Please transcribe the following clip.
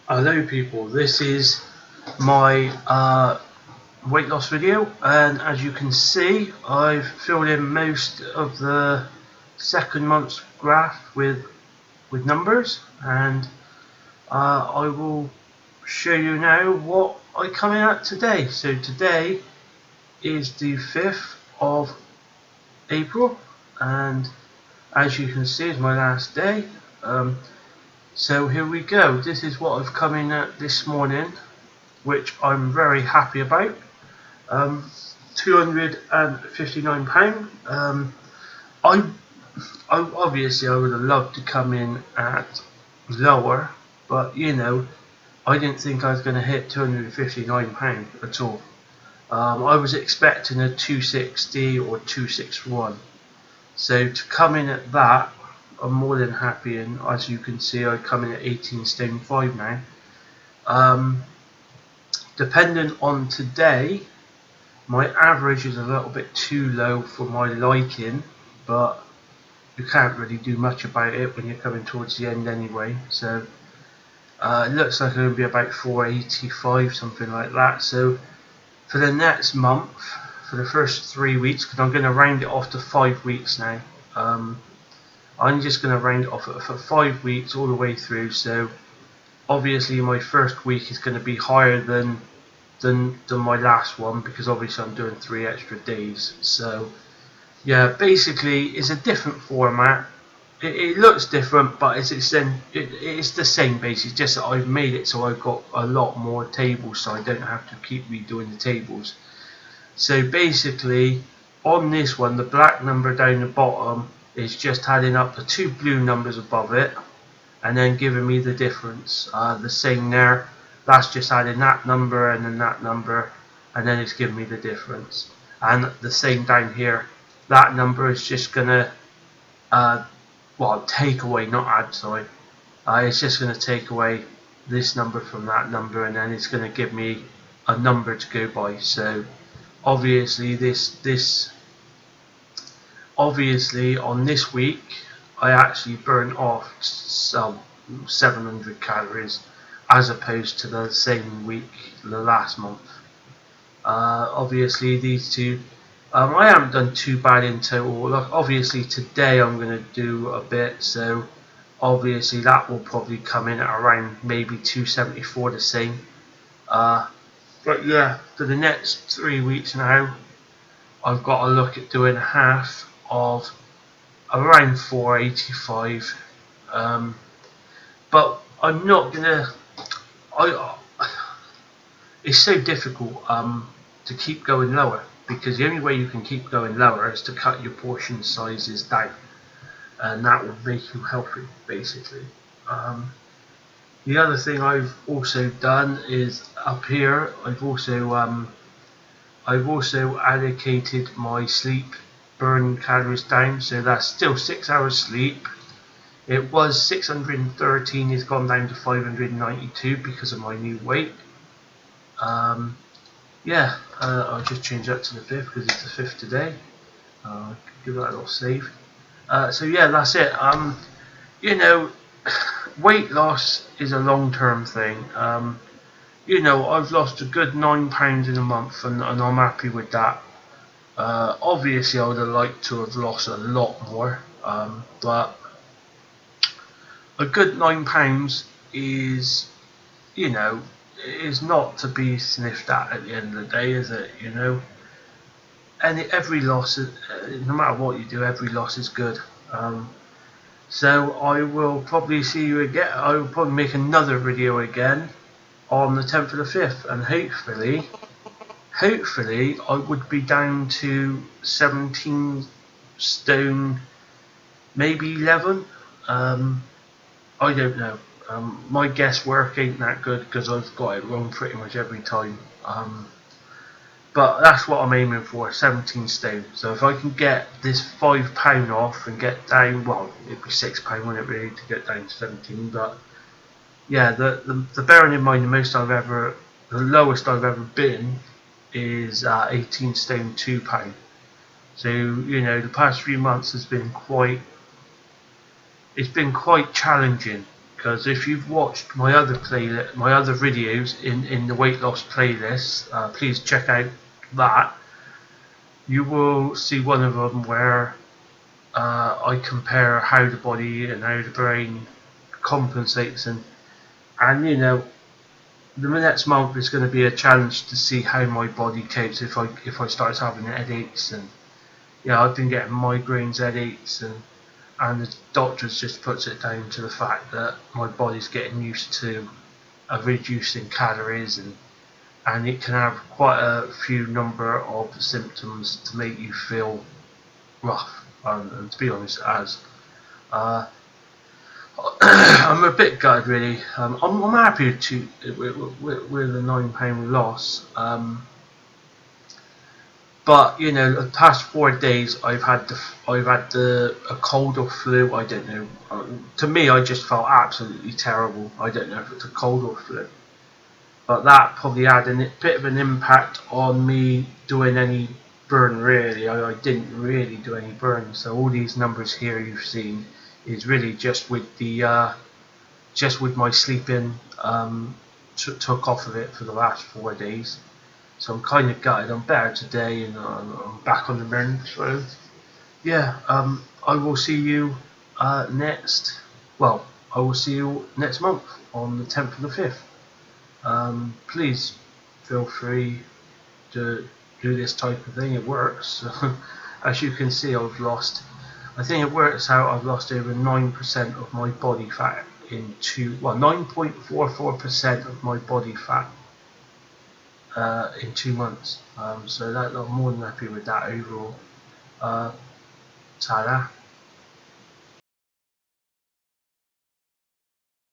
Hello people, this is my weight loss video, and as you can see I've filled in most of the second month's graph with numbers, and I will show you now what I come in at today. So today is the 5th of April, and as you can see it's my last day. So here we go. This is what I've come in at this morning, which I'm very happy about. £259. I obviously I would have loved to come in at lower, but you know, I didn't think I was going to hit £259 at all. I was expecting a 260 or 261. So to come in at that, I'm more than happy, and as you can see I come in at 18 stone 5 now. Depending on today, my average is a little bit too low for my liking, but you can't really do much about it when you're coming towards the end anyway. So it looks like it's going to be about 485, something like that. So for the next month, for the first 3 weeks, because I'm going to round it off to 5 weeks now, I'm just going to round it off for 5 weeks all the way through. So obviously my first week is going to be higher than my last one, because obviously I'm doing 3 extra days. So yeah, basically it's a different format. It looks different, but it's the same basically, just that I've made it so I've got a lot more tables, so I don't have to keep redoing the tables. So basically on this one, the black number down the bottom is just adding up the 2 blue numbers above it and then giving me the difference. The same there, that's just adding that number and then that number, and then it's giving me the difference. And the same down here, that number is just gonna take away, not add, sorry. It's just gonna take away this number from that number, and then it's gonna give me a number to go by. So obviously obviously on this week I actually burnt off some 700 calories as opposed to the same week the last month. Obviously these two, I haven't done too bad in total. Like, obviously today I'm going to do a bit, so obviously that will probably come in at around maybe 274, the same. But yeah, for the next 3 weeks now, I've got to look at doing half of around 485. But I'm not gonna. It's so difficult to keep going lower, because the only way you can keep going lower is to cut your portion sizes down, and that will make you healthy basically. The other thing I've also done is up here. I've also allocated my sleep burn calories down, so that's still 6 hours sleep. It was 613, it's gone down to 592 because of my new weight. Yeah, I'll just change that to the 5th because it's the 5th today. Give that a little save. So yeah, that's it. You know, weight loss is a long-term thing. You know, I've lost a good £9 in a month, and I'm happy with that. Obviously I would have liked to have lost a lot more, but a good £9 is, you know, is not to be sniffed at the end of the day, is it? You know, and every loss, no matter what you do, every loss is good. So I will probably see you again. I will probably make another video again on the 10th of the 5th, and hopefully I would be down to 17 stone, maybe 11. I don't know. My guesswork ain't that good because I've got it wrong pretty much every time. But that's what I'm aiming for, 17 stone. So if I can get this £5 off and get down, well, it'd be £6, wouldn't it really, to get down to 17. But yeah, the bearing in mind the lowest I've ever been is 18 stone £2. So you know, the past 3 months has been quite challenging, because if you've watched my other videos in the weight loss playlist, please check out that. You will see one of them where I compare how the body and how the brain compensates, and you know, the next month is going to be a challenge to see how my body copes if I start having headaches, and yeah, I've been getting migraines, headaches, and the doctors just puts it down to the fact that my body's getting used to reducing calories, and it can have quite a few number of symptoms to make you feel rough, and to be honest, as I'm a bit gutted really. I'm happy with the £9 loss, but you know, the past 4 days I've had a cold or flu. I don't know. To me, I just felt absolutely terrible. I don't know if it's a cold or flu, but that probably had a bit of an impact on me doing any burn. Really, I didn't really do any burn. So all these numbers here you've seen is really just with my sleeping. Took off of it for the last 4 days. So I'm kind of gutted. I'm better today, and I'm back on the mend. So yeah, I will see you next. Well, I will see you next month on the 10th of the 5th. Please feel free to do this type of thing. It works. As you can see, I think it works out, I've lost over 9% of my body fat in 9.44% of my body fat in 2 months. So that I'm more than happy with that overall. Ta-da.